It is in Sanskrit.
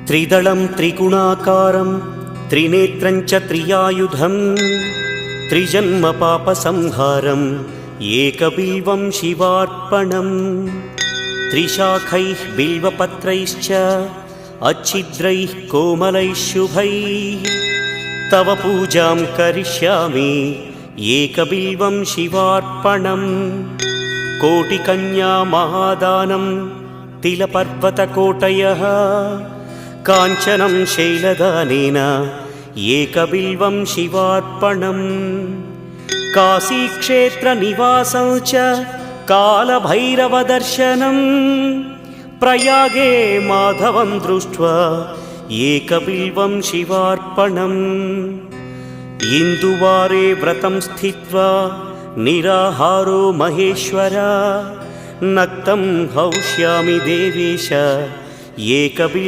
त्रिदलं त्रिगुणाकारं त्रिनेत्रं च त्रियायुधं त्रिजन्म पापसंहारम् एकबिल्वं शिवार्पणम् त्रिशाखैः बिल्वपत्रैश्च अच्छिद्रैः कोमलैः शुभैः तव पूजां करिष्यामि एकबिल्वं शिवार्पणम् कोटिकन्या महादानं तिलपर्वतकोटयः काञ्चनं शैलदानेन एकबिल्वं शिवार्पणम् काशीक्षेत्रनिवासं च कालभैरवदर्शनं प्रयागे माधवं दृष्ट्वा एकबिल्वं शिवार्पणम् इन्दुवारे व्रतं स्थित्वा निराहारो महेश्वर नक्तं हौष्यामि देवेश एकबिल्वं